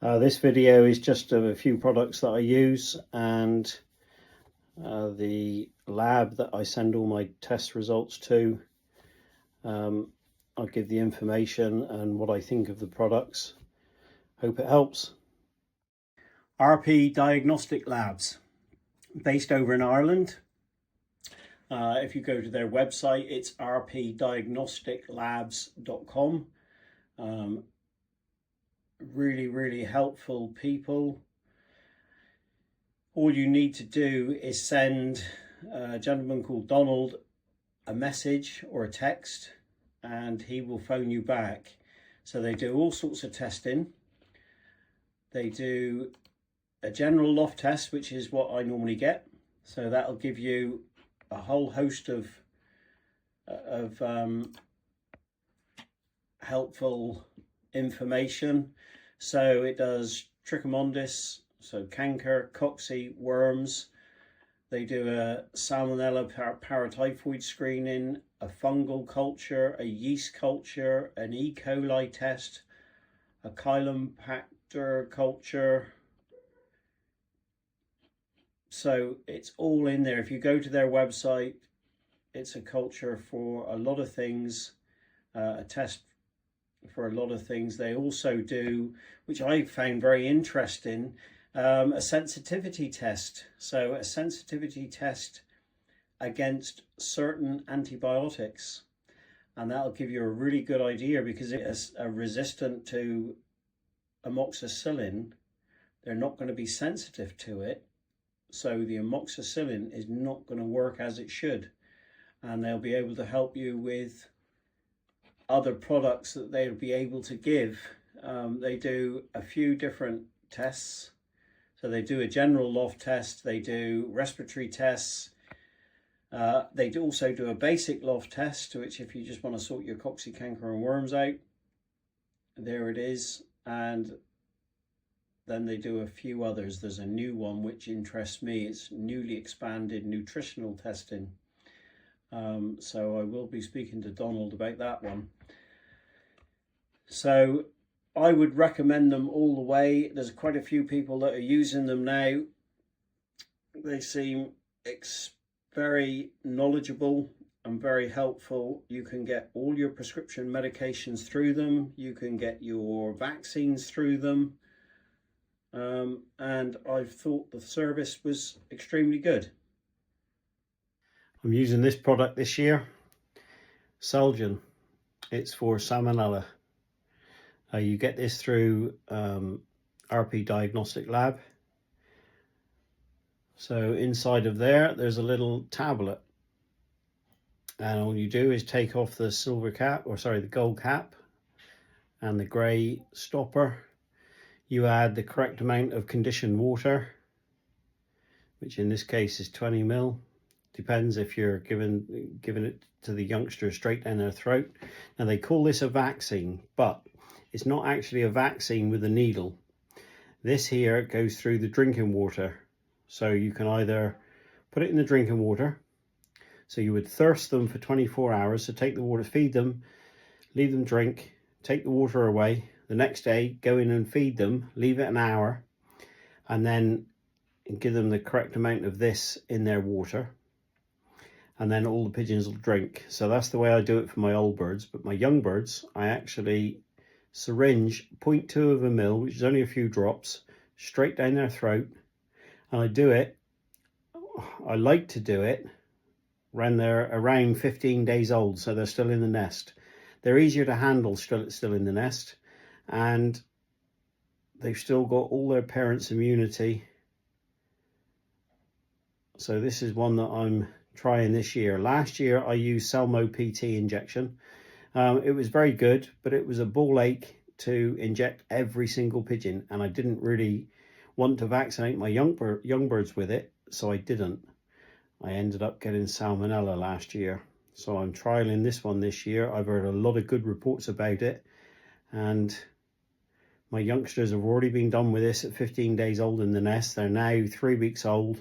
This video is just of a few products that I use and the lab that I send all my test results to. I'll give the information and what I think of the products. Hope it helps. RP Diagnostic Labs, based over in Ireland. If you go to their website, it's rpdiagnosticlabs.com. Really helpful people. All you need to do is send a gentleman called Donald a message or a text and he will phone you back. So they do all sorts of testing. They do a general loft test, which is what I normally get. So that'll give you a whole host of helpful information. So it does trichomondis, so canker, cocci, worms. They do a salmonella paratyphoid screening, a fungal culture, a yeast culture, an E. coli test, a Chilompacter culture. So it's all in there. If you go to their website, it's a culture for a lot of things, a test for a lot of things. They also do, which I found very interesting, a sensitivity test. So a sensitivity test against certain antibiotics, and that'll give you a really good idea, because it's resistant to amoxicillin. They're not going to be sensitive to it, so the amoxicillin is not going to work as it should, and they'll be able to help you with other products that they'll be able to give. They do a few different tests. So they do a general loft test, they do respiratory tests, they also do a basic loft test, which if you just want to sort your cocci, canker and worms out, there it is. And then they do a few others. There's a new one which interests me. It's newly expanded nutritional testing. So I will be speaking to Donald about that one. So I would recommend them all the way. There's quite a few people that are using them now. They seem very knowledgeable and very helpful. You can get all your prescription medications through them. You can get your vaccines through them. And I thought the service was extremely good. I'm using this product this year, Salgen. It's for Salmonella. You get this through RP Diagnostic Lab. So inside of there's a little tablet, and all you do is take off the silver cap, or sorry, the gold cap and the grey stopper. You add the correct amount of conditioned water, which in this case is 20 ml. Depends if you're giving it to the youngster straight down their throat. Now they call this a vaccine, but it's not actually a vaccine with a needle. This here goes through the drinking water. So you can either put it in the drinking water. So you would thirst them for 24 hours. So take the water, feed them, leave them drink, take the water away. The next day, go in and feed them, leave it an hour, and then give them the correct amount of this in their water. And then all the pigeons will drink. So that's the way I do it for my old birds. But my young birds, I actually syringe 0.2 of a mil, which is only a few drops, straight down their throat. And I like to do it when they're around 15 days old, so they're still in the nest. They're easier to handle still in the nest, and they've still got all their parents' immunity. So this is one that I'm trying this year. Last year I used Salmo PT injection. It was very good, but it was a ball ache to inject every single pigeon, and I didn't really want to vaccinate my young birds with it, so I didn't. I ended up getting Salmonella last year, so I'm trialing this one this year. I've heard a lot of good reports about it, and my youngsters have already been done with this at 15 days old in the nest. They're now 3 weeks old.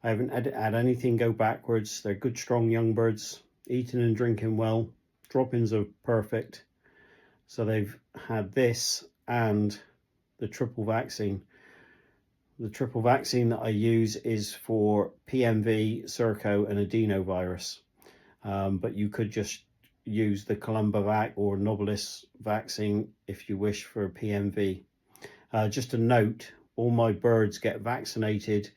I haven't had anything go backwards. They're good, strong young birds, eating and drinking well. Drop-ins are perfect. So they've had this and the triple vaccine. The triple vaccine that I use is for PMV, Serco and adenovirus. But you could just use the ColumbaVac or Nobilis vaccine if you wish for PMV. Just a note, all my birds get vaccinated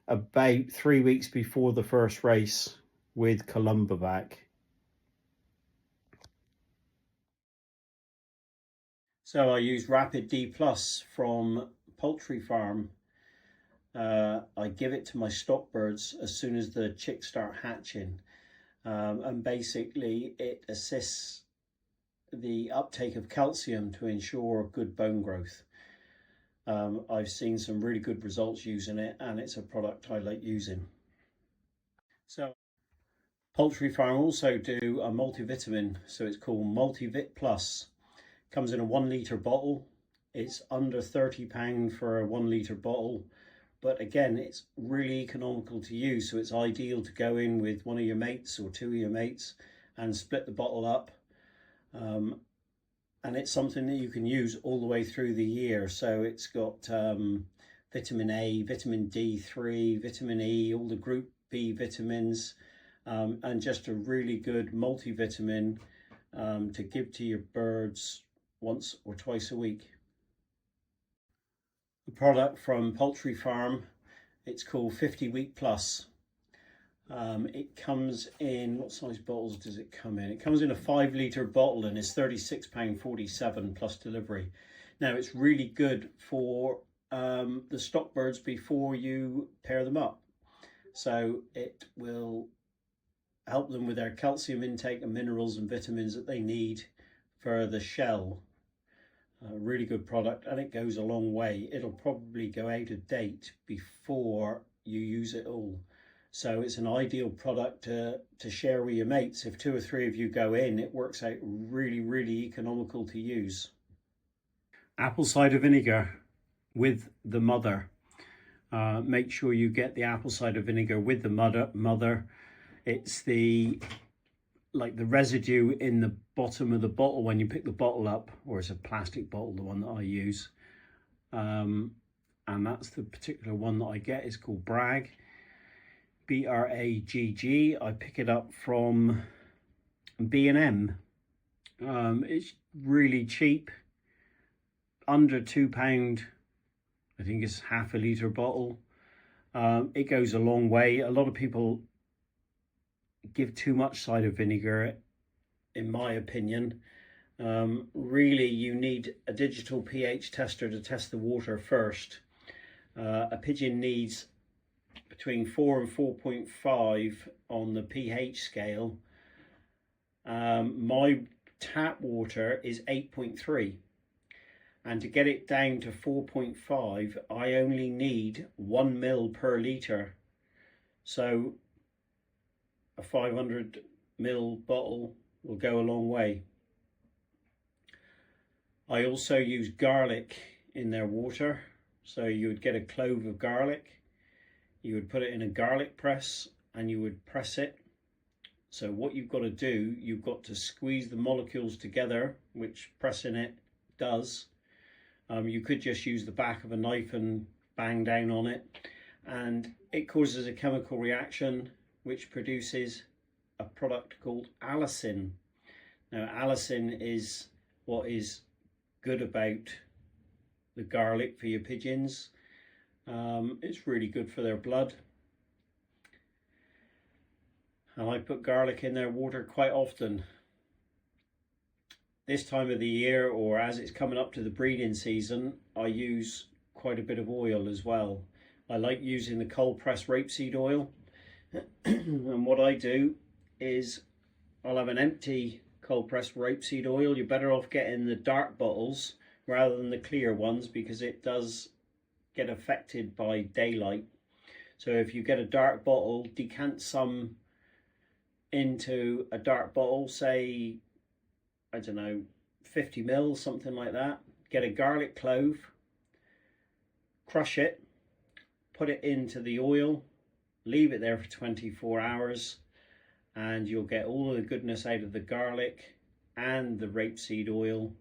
about 3 weeks before the first race with ColumbaVac. So I use Rapid D Plus from Poultry Farm. I give it to my stock birds as soon as the chicks start hatching. And basically it assists the uptake of calcium to ensure good bone growth. I've seen some really good results using it, and it's a product I like using. So Poultry Farm also do a multivitamin, so it's called Multivit Plus. Comes in a 1 litre bottle. It's under £30 for a 1 litre bottle, but again, it's really economical to use, so it's ideal to go in with one of your mates or two of your mates and split the bottle up. And it's something that you can use all the way through the year. So it's got vitamin A, vitamin D3, vitamin E, all the group B vitamins, and just a really good multivitamin to give to your birds once or twice a week. The product from Poultry Farm, it's called 50 Week Plus. It comes in, what size bottles does it come in? It comes in a 5 litre bottle and it's £36.47 plus delivery. Now it's really good for the stock birds before you pair them up. So it will help them with their calcium intake and minerals and vitamins that they need for the shell. Really good product, and it goes a long way. It'll probably go out of date before you use it all. So it's an ideal product to share with your mates. If 2 or 3 of you go in, it works out really, really economical to use. Apple cider vinegar with the mother. Make sure you get the apple cider vinegar with the mother. It's the residue in the bottom of the bottle when you pick the bottle up, or it's a plastic bottle, the one that I use. And that's the particular one that I get. It's called Bragg. B-R-A-G-G. I pick it up from B&M. It's really cheap, under £2. I think it's half a litre bottle. It goes a long way. A lot of people give too much cider vinegar, in my opinion. Really, you need a digital pH tester to test the water first. A pigeon needs between 4 and 4.5 on the pH scale. My tap water is 8.3, and to get it down to 4.5 I only need 1 ml per litre. So a 500 ml bottle will go a long way. I also use garlic in their water. So you would get a clove of garlic, you would put it in a garlic press and you would press it. So what you've got to do, you've got to squeeze the molecules together, which pressing it does. You could just use the back of a knife and bang down on it, and it causes a chemical reaction which produces a product called allicin. Now allicin is what is good about the garlic for your pigeons. It's really good for their blood, and I put garlic in their water quite often. This time of the year, or as it's coming up to the breeding season, I use quite a bit of oil as well. I like using the cold pressed rapeseed oil. And what I do is I'll have an empty cold pressed rapeseed oil. You're better off getting the dark bottles rather than the clear ones, because it does get affected by daylight. So if you get a dark bottle, decant some into a dark bottle, say, I don't know, 50 ml, something like that. Get a garlic clove, crush it, put it into the oil, leave it there for 24 hours, and you'll get all of the goodness out of the garlic and the rapeseed oil.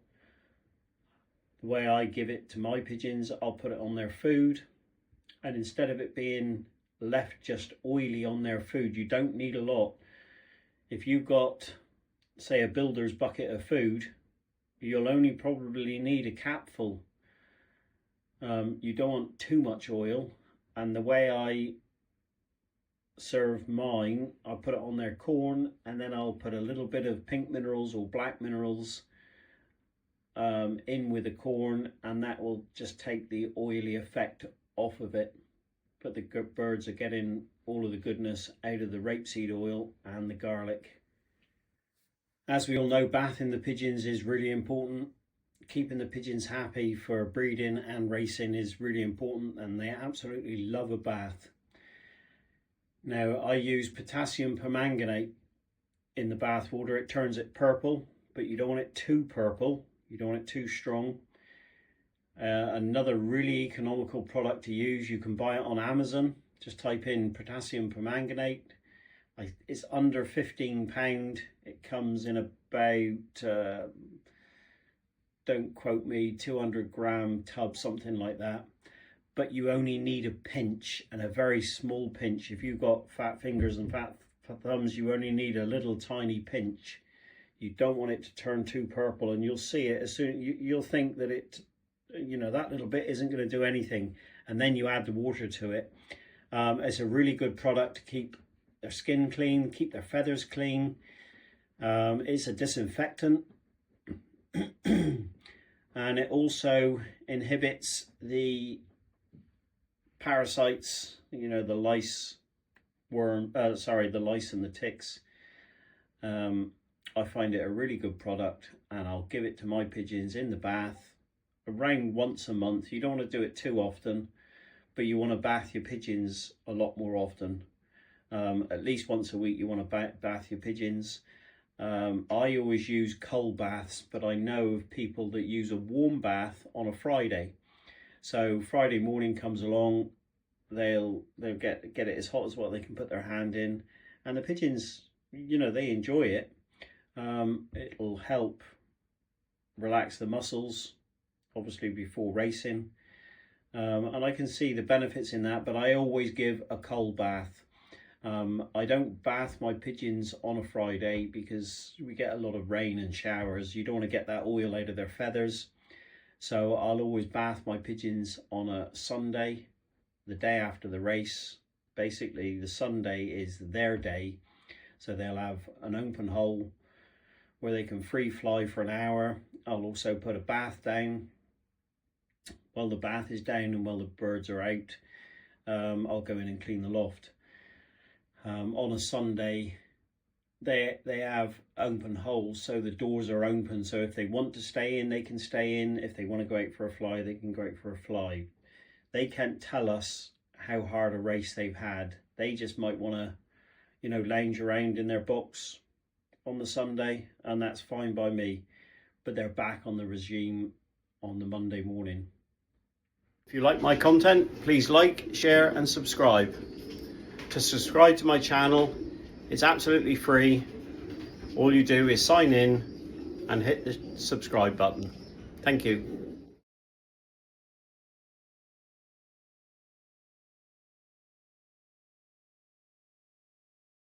The way I give it to my pigeons, I'll put it on their food, and instead of it being left just oily on their food, you don't need a lot. If you've got, say, a builder's bucket of food, you'll only probably need a capful. You don't want too much oil, and the way I serve mine, I'll put it on their corn, and then I'll put a little bit of pink minerals or black minerals in with the corn, and that will just take the oily effect off of it. But the birds are getting all of the goodness out of the rapeseed oil and the garlic. As we all know, bathing the pigeons is really important. Keeping the pigeons happy for breeding and racing is really important, and they absolutely love a bath. Now, I use potassium permanganate in the bath water. It turns it purple, but you don't want it too purple. You don't want it too strong. Another really economical product to use, you can buy it on Amazon. Just type in potassium permanganate. It's under £15. It comes in about, don't quote me, 200-gram tub, something like that. But you only need a pinch, and a very small pinch. If you've got fat fingers and fat thumbs, you only need a little tiny pinch. You don't want it to turn too purple, and you'll see it as soon. You'll think that it, you know, that little bit isn't going to do anything, and then you add the water to it. It's a really good product to keep their skin clean, keep their feathers clean. It's a disinfectant, and it also inhibits the parasites, you know, the lice, the lice and the ticks. I find it a really good product, and I'll give it to my pigeons in the bath around once a month. You don't want to do it too often, but you want to bath your pigeons a lot more often. At least once a week you want to bath your pigeons. I always use cold baths, but I know of people that use a warm bath on a Friday. So Friday morning comes along, they'll get it as hot as what they can put their hand in, and the pigeons, you know, they enjoy it. It'll help relax the muscles, obviously before racing, and I can see the benefits in that. But I always give a cold bath. I don't bath my pigeons on a Friday because we get a lot of rain and showers. You don't want to get that oil out of their feathers. So I'll always bath my pigeons on a Sunday, the day after the race. Basically, the Sunday is their day. So they'll have an open hole where they can free fly for an hour. I'll also put a bath down. While the bath is down and while the birds are out, I'll go in and clean the loft. On a Sunday, they have open holes, so the doors are open, so if they want to stay in, they can stay in. If they want to go out for a fly, they can go out for a fly. They can't tell us how hard a race they've had. They just might want to, you know, lounge around in their box on the Sunday, and that's fine by me, but they're back on the regime on the Monday morning. If you like my content, please like, share and subscribe. To subscribe to my channel, it's absolutely free. All you do is sign in and hit the subscribe button. Thank you.